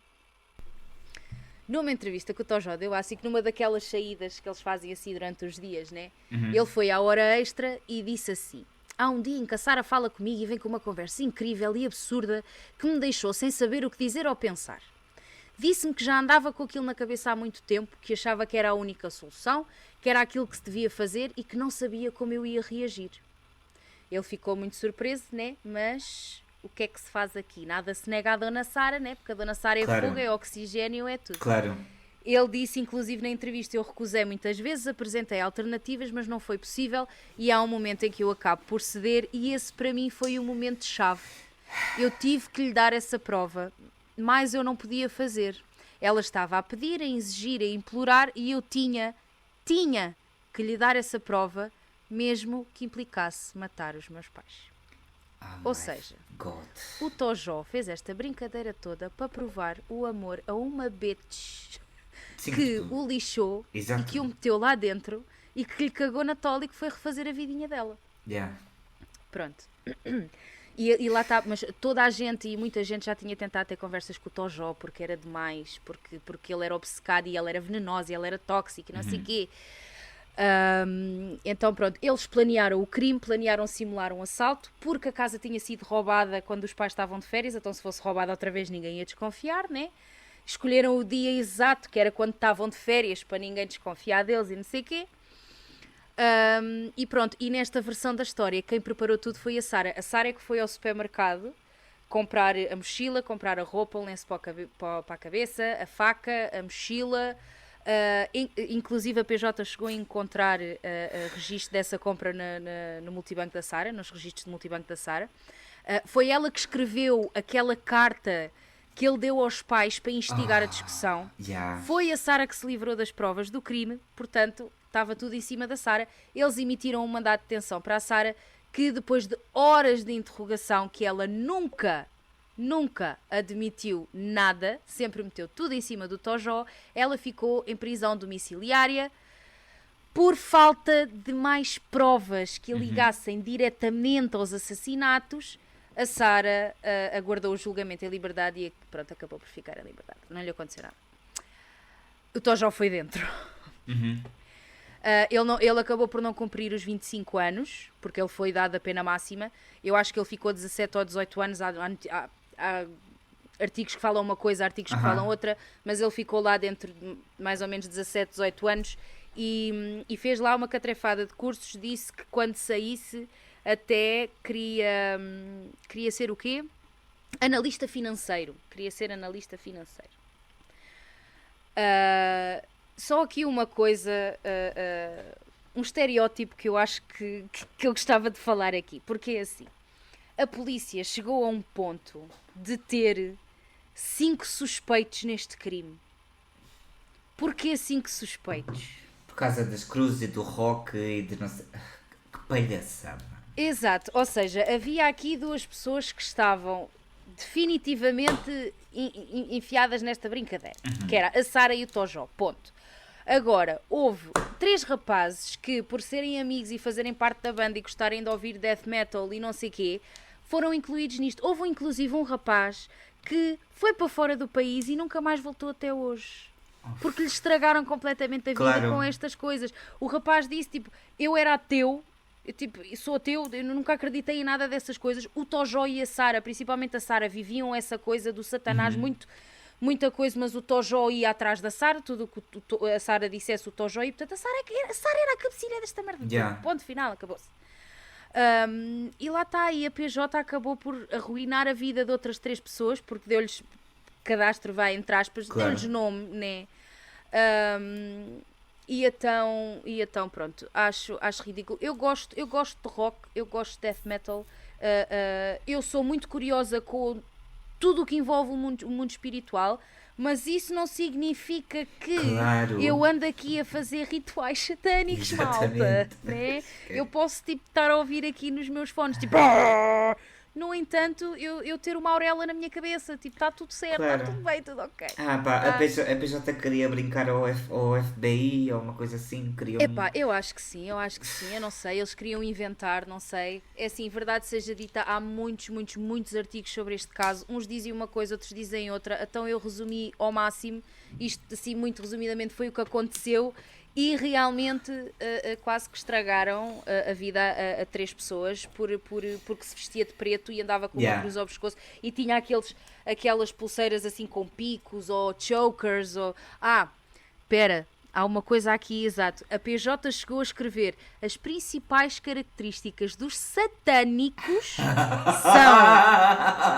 numa daquelas saídas que eles fazem assim durante os dias, né? Ele foi à hora extra e disse assim: há um dia em que a Sarah fala comigo e vem com uma conversa incrível e absurda que me deixou sem saber o que dizer ou pensar. Disse-me que já andava com aquilo na cabeça há muito tempo, que achava que era a única solução, que era aquilo que se devia fazer e que não sabia como eu ia reagir. Ele ficou muito surpreso, né? Mas... o que é que se faz aqui? Nada se nega à Dona Sarah, né? Porque a Dona Sarah é fogo, é oxigênio, é tudo. Claro. Ele disse, inclusive na entrevista, eu recusei muitas vezes, apresentei alternativas, mas não foi possível, e há um momento em que eu acabo por ceder, e esse para mim foi o momento-chave. Eu tive que lhe dar essa prova, mas eu não podia fazer. Ela estava a pedir, a exigir, a implorar, e eu tinha que lhe dar essa prova, mesmo que implicasse matar os meus pais. Ou seja, o Tojó fez esta brincadeira toda para provar o amor a uma bitch que o lixou e que o meteu lá dentro e que lhe cagou na tola e que foi refazer a vidinha dela. Pronto. E lá está, mas toda a gente e muita gente já tinha tentado ter conversas com o Tojó porque era demais, porque ele era obcecado e ela era venenosa e ela era tóxica e não sei o quê. Então pronto, eles planearam o crime, planearam simular um assalto, porque a casa tinha sido roubada quando os pais estavam de férias, então se fosse roubada outra vez ninguém ia desconfiar, né? Escolheram o dia exato, que era quando estavam de férias, para ninguém desconfiar deles e não sei o quê. E pronto, e nesta versão da história quem preparou tudo foi a Sarah. A Sarah é que foi ao supermercado comprar a mochila, comprar a roupa, um lenço para a cabeça, a faca, a mochila... inclusive a PJ chegou a encontrar registro dessa compra no multibanco da Sarah, nos registros de multibanco da Sarah. Foi ela que escreveu aquela carta que ele deu aos pais para instigar a discussão. Foi a Sarah que se livrou das provas do crime, portanto estava tudo em cima da Sarah. Eles emitiram um mandado de detenção para a Sarah, que depois de horas de interrogação, que ela nunca admitiu nada, sempre meteu tudo em cima do Tojó, ela ficou em prisão domiciliária por falta de mais provas que a ligassem diretamente aos assassinatos. A Sarah aguardou o julgamento em liberdade e pronto, acabou por ficar em liberdade, não lhe aconteceu nada. O Tojó foi dentro. Ele acabou por não cumprir os 25 anos, porque ele foi dado a pena máxima. Eu acho que ele ficou 17 ou 18 anos. Há artigos que falam uma coisa, artigos que falam outra, mas ele ficou lá dentro de mais ou menos 17, 18 anos e fez lá uma catrefada de cursos. Disse que quando saísse até queria ser o quê? Analista financeiro. Queria ser analista financeiro. Só aqui uma coisa, um estereótipo que eu acho que eu gostava de falar aqui. Porque é assim, a polícia chegou a um ponto de ter 5 suspeitos neste crime. Porquê 5 suspeitos? Por causa das cruzes e do rock e de não sei... Que palhaçada. Exato, ou seja, havia aqui 2 pessoas que estavam definitivamente enfiadas nesta brincadeira, que era a Sara e o Tojó, ponto. Agora, houve 3 rapazes que, por serem amigos e fazerem parte da banda e gostarem de ouvir death metal e não sei quê, foram incluídos nisto. Houve inclusive um rapaz que foi para fora do país e nunca mais voltou até hoje. Porque lhe estragaram completamente a vida Claro. com estas coisas. O rapaz disse, tipo, eu era ateu, eu sou ateu, eu nunca acreditei em nada dessas coisas. O Tojó e a Sara, principalmente a Sara, viviam essa coisa do Satanás, muita coisa, mas o Tojó ia atrás da Sara, tudo o que a Sara dissesse o Tojó ia, portanto a Sara era a cabecilha desta merda. Yeah. Ponto final, acabou-se. E lá está, e a PJ acabou por arruinar a vida de outras 3 pessoas, porque deu-lhes cadastro, vai entre aspas, Claro. deu-lhes nome, né? E então pronto, acho ridículo. Eu gosto de rock, eu gosto de death metal, eu sou muito curiosa com tudo o que envolve o mundo espiritual, mas isso não significa que Claro. eu ando aqui a fazer rituais satânicos, malta, Exatamente. né? Eu posso tipo estar a ouvir aqui nos meus fones, tipo, no entanto, eu ter uma auréola na minha cabeça, tipo, está tudo certo, está Claro. tudo bem, tudo ok. A PJ queria brincar ao FBI ou uma coisa assim. Queria Epá, eu acho que sim, eu não sei, eles queriam inventar, não sei. É assim, verdade seja dita, há muitos artigos sobre este caso, uns dizem uma coisa, outros dizem outra, então eu resumi ao máximo, isto assim, muito resumidamente foi o que aconteceu e realmente quase que estragaram a vida a 3 pessoas porque se vestia de preto e andava com uma Yeah. cruz ao pescoço e tinha aquelas pulseiras assim com picos ou chokers ou... Espera, há uma coisa aqui, exato. A PJ chegou a escrever as principais características dos satânicos são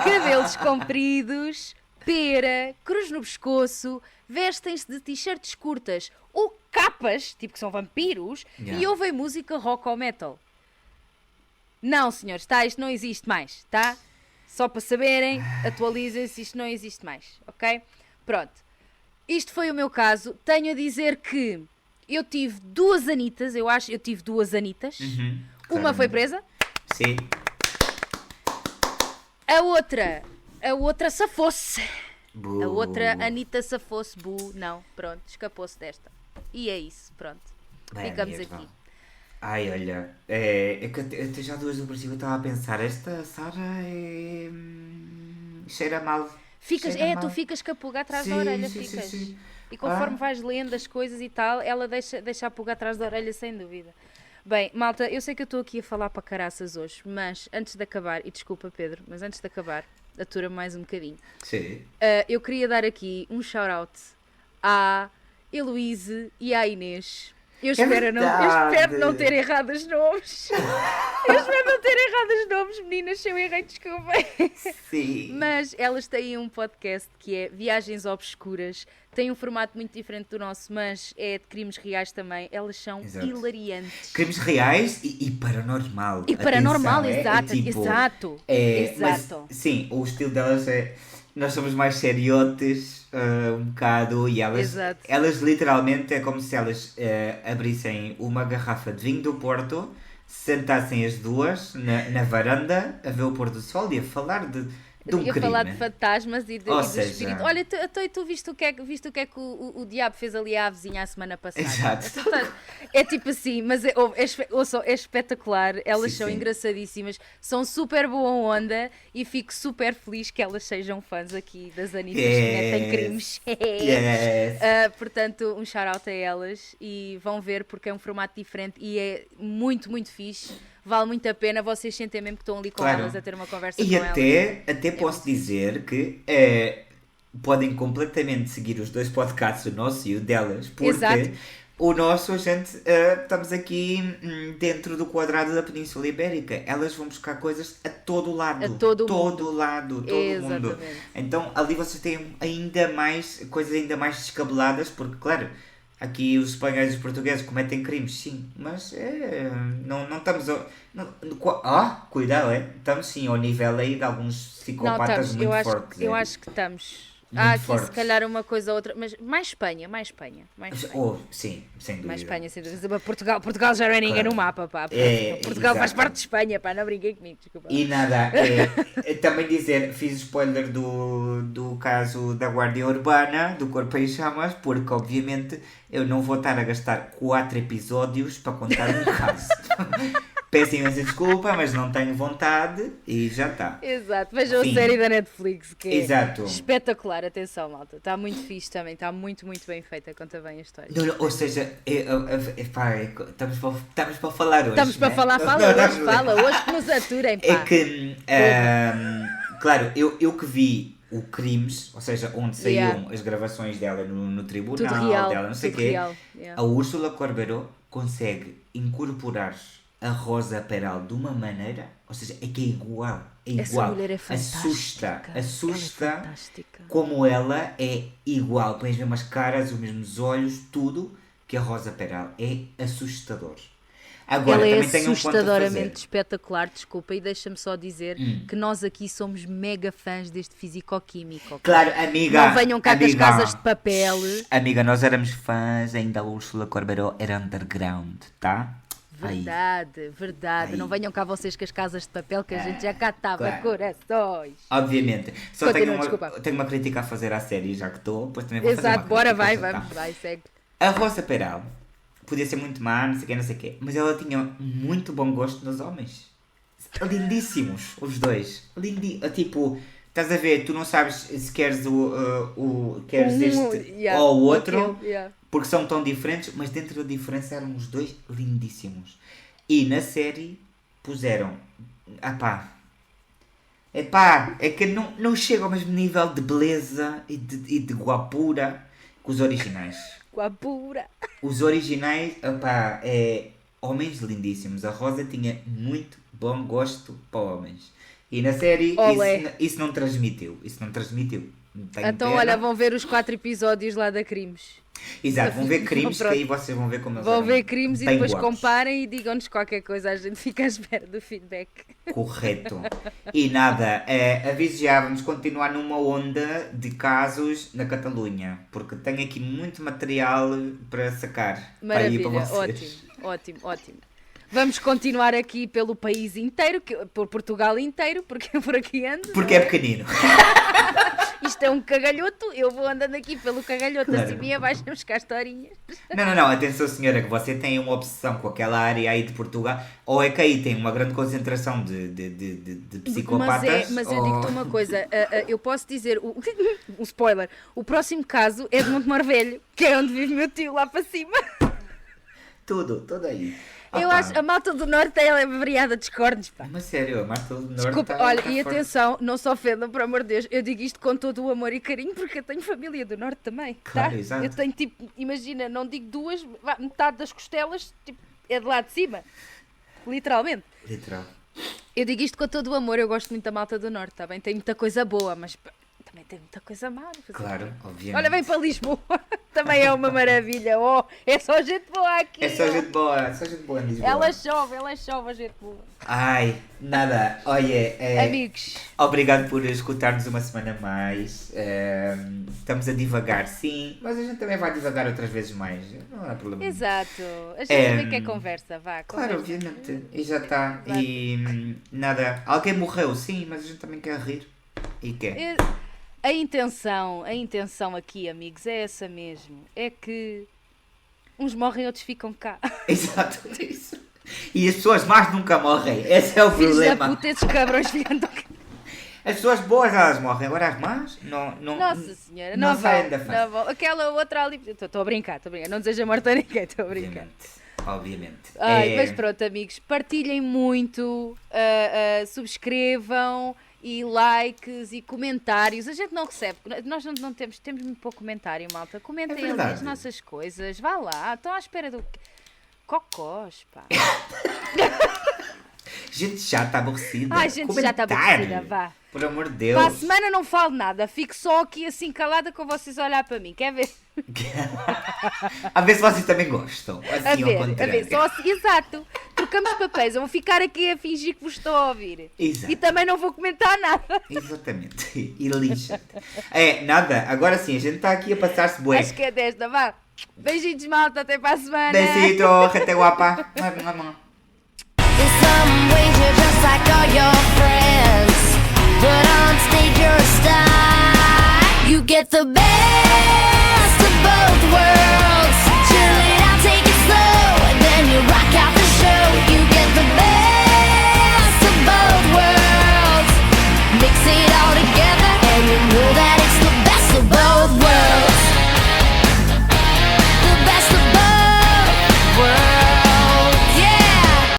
cabelos compridos, pera, cruz no pescoço, vestem-se de t-shirts curtas ou capas, tipo que são vampiros, Yeah. e ouvem música rock ou metal. Não, senhores, tá? Isto não existe mais, tá? Só para saberem, atualizem-se, isto não existe mais, ok? Pronto. Isto foi o meu caso. Tenho a dizer que eu tive 2 Anitas, eu tive 2 Anitas. Uma foi presa, Sim. a outra safou-se. Bu. A outra Anitta safou-se, não, pronto, escapou-se desta. E é isso, pronto. Bem, Ficamos amigas, aqui. vá. Ai, olha, é que até já 2 do princípio eu estava a pensar, esta Sara é... cheira mal. Cheira Tu mal. ficas com a pulga atrás Sim, da orelha, sim, ficas. sim. E conforme vais lendo as coisas e tal, ela deixa a pulga atrás da orelha, sem dúvida. Bem, malta, eu sei que eu estou aqui a falar para caraças hoje, mas antes de acabar, e desculpa Pedro, mas antes de acabar, atura-me mais um bocadinho. Sim. Eu queria dar aqui um shout-out à Heloíse e à Inês. Eu espero não ter errado os nomes. Eu espero não ter errado os nomes, meninas, se eu errei, desculpem. Sim. Mas elas têm um podcast que é Viagens Obscuras. Tem um formato muito diferente do nosso, mas é de crimes reais também. Elas são Exato. hilariantes. Crimes reais e paranormal. E paranormal, Atenção, exato, tipo, exato. mas, Exato. sim, o estilo delas é... Nós somos mais seriotes, um bocado, e Exato. elas literalmente é como se elas abrissem uma garrafa de vinho do Porto, sentassem as duas na varanda a ver o pôr do sol e a falar de um Ia crime. falar de fantasmas e Ou do seja- espírito. Olha, tu viste o que é que o diabo fez ali à vizinha a semana passada? Exato. É tipo assim, mas é espetacular. Elas Sim, são sim. engraçadíssimas, são super boa onda e fico super feliz que elas sejam fãs aqui das Anitas que metem crimes. Yes. Portanto, um shout-out a elas e vão ver porque é um formato diferente e é muito fixe. Vale muito a pena, vocês sentem mesmo que estão ali com Claro. elas a ter uma conversa E com elas. até posso dizer que podem completamente seguir os 2 podcasts, o nosso e o delas, porque Exato. O nosso, a gente, estamos aqui dentro do quadrado da Península Ibérica. Elas vão buscar coisas a todo lado. A todo lado, todo o mundo. Exatamente. Então ali vocês têm ainda mais coisas ainda mais descabeladas, porque claro, aqui os espanhóis e os portugueses cometem crimes, sim, mas não estamos cuidado, estamos sim ao nível aí de alguns Não, psicopatas estamos. muito fortes. Eu acho que estamos. Muito Há aqui fortes. se calhar uma coisa ou outra, mas mais Espanha. Sim, sem dúvida. Mais Espanha, sem dúvida. Mas Portugal já não é ninguém Claro. no mapa, pá. É, Portugal faz exato. parte de Espanha, pá. Não brinquem comigo, desculpa. E nada, também dizer, fiz spoiler do caso da Guardia Urbana, do Corpo em Chamas, porque obviamente eu não vou estar a gastar 4 episódios para contar um caso. Peço imensa desculpa, mas não tenho vontade e já está. Exato, vejam Sim. a série da Netflix, que é Exato. espetacular, atenção, malta. Está muito fixe também, está muito, muito bem feita, conta bem a história. Ou seja, estamos para falar hoje. Estamos para né? falar, fala, hoje que nos aturem, pá. É que, claro, eu que vi o Crimes, ou seja, onde saíam Yeah. as gravações dela no tribunal, Tudo real, dela, não sei o tudo quê, real. Yeah. a Úrsula Corberó consegue incorporar a Rosa Peral de uma maneira, ou seja, é que é igual. Essa mulher é fantástica. Assusta Ela é fantástica. como ela é igual. Põe as mesmas caras, os mesmos olhos, tudo que a Rosa Peral. É assustador. Agora, Ela é também tenho um ponto a fazer. assustadoramente espetacular, desculpa, e deixa-me só dizer que nós aqui somos mega fãs deste físico-químico. Ok? Claro, amiga. Não venham cá com as casas de papel. Amiga, nós éramos fãs, ainda a Úrsula Corberó era underground, tá? Aí. Verdade. Aí. Não venham cá vocês com as casas de papel que a gente já cá estava, claro. corações. Obviamente. Só Continua, desculpa. tenho uma crítica a fazer à série, já que estou. Depois também vou fazer Exato, uma bora, crítica, vai, já vamos, tá. vai, segue. A Rosa Peral podia ser muito má, não sei o quê, mas ela tinha muito bom gosto nos homens. Lindíssimos, os dois. Tipo, estás a ver, tu não sabes se queres queres este Yeah, ou o outro, aquele, yeah. porque são tão diferentes, mas dentro da diferença eram os dois lindíssimos. E na série puseram, é que não chega ao mesmo nível de beleza e de guapura que os originais. Guapura. Os originais, homens lindíssimos. A Rosa tinha muito bom gosto para homens. E na série Olé. isso não transmitiu. Tenho Então, pena. olha, vão ver os 4 episódios lá da Crimes. Exato, vão ver crimes, que Pronto. aí vocês vão ver como eles Vão eram ver Crimes e bem depois guapos. comparem e digam-nos qualquer coisa, a gente fica à espera do feedback. Correto. E nada, aviso já, vamos continuar numa onda de casos na Catalunha, porque tenho aqui muito material para sacar. Maravilha, para vocês. ótimo. Vamos continuar aqui pelo país inteiro, por Portugal inteiro, porque por aqui ando. Porque é pequenino. Isto é um cagalhoto, eu vou andando aqui pelo cagalhoto, Claro. assim e abaixo buscar historinhas. Não, atenção senhora, que você tem uma obsessão com aquela área aí de Portugal, ou é que aí tem uma grande concentração de psicopatas, Mas eu ou... digo-te uma coisa, eu posso dizer, um spoiler, o próximo caso é de Montemor Velho, que é onde vive meu tio lá para cima. Tudo aí. Eu Opa, acho, a malta do Norte é variada de cornos, pá. Mas sério, a Marta do Norte Desculpa, tá olha, forte. e atenção, não se ofendam, por amor de Deus, eu digo isto com todo o amor e carinho porque eu tenho família do Norte também, Claro, tá? exato. Eu tenho tipo, imagina, não digo duas, metade das costelas tipo, é de lá de cima, literalmente. Literal. Eu digo isto com todo o amor, eu gosto muito da malta do Norte, tá bem? Tem muita coisa boa, mas também tem muita coisa má. não fazer Claro, nada. obviamente. Olha, vem para Lisboa, também é uma maravilha, é só gente boa aqui. É só ó. gente boa em Lisboa. Ela chove, gente boa. Ai, nada, olha, Amigos. obrigado por escutar-nos uma semana mais. Estamos a divagar, sim, mas a gente também vai divagar outras vezes mais, não há problema. Exato, a gente também quer conversa, vá. Claro, conversa. obviamente, e já está. E nada, alguém morreu, sim, mas a gente também quer rir. E quer. A intenção aqui, amigos, é essa mesmo. É que uns morrem, outros ficam cá. Exato, é isso. E as pessoas más nunca morrem, esse é o Filhos da problema. puta, esses cabrões ficam cá. As pessoas boas elas morrem, agora as más não. Nossa senhora, não não saem vão, da não fase. vão. Aquela outra ali. Estou a brincar. Não deseja morte a ninguém, estou a brincar. Obviamente. Ai, mas pronto, amigos, partilhem muito, subscrevam e likes e comentários. A gente não recebe, nós não temos muito pouco comentário, malta. Comentem ali verdade. as nossas coisas, vá lá, estão à espera do cocós, pá. Gente chata, aborrecida. Ai, gente chata, Comentar. aborrecida, vá. Por amor de Deus. Para a semana não falo nada, fico só aqui assim calada com vocês a olhar para mim, quer ver? A ver se vocês também gostam. Assim ao contrário. só assim, exato. Trocamos papéis, eu vou ficar aqui a fingir que vos estou a ouvir. Exato. E também não vou comentar nada. Exatamente. E lixa-te. Nada, agora sim, a gente está aqui a passar-se bué. Acho que é desta, vá. Beijinhos, malta, até para a semana. Besito, gente guapa. In some ways you're just like all your friends, but on stage you're a star. You get the best.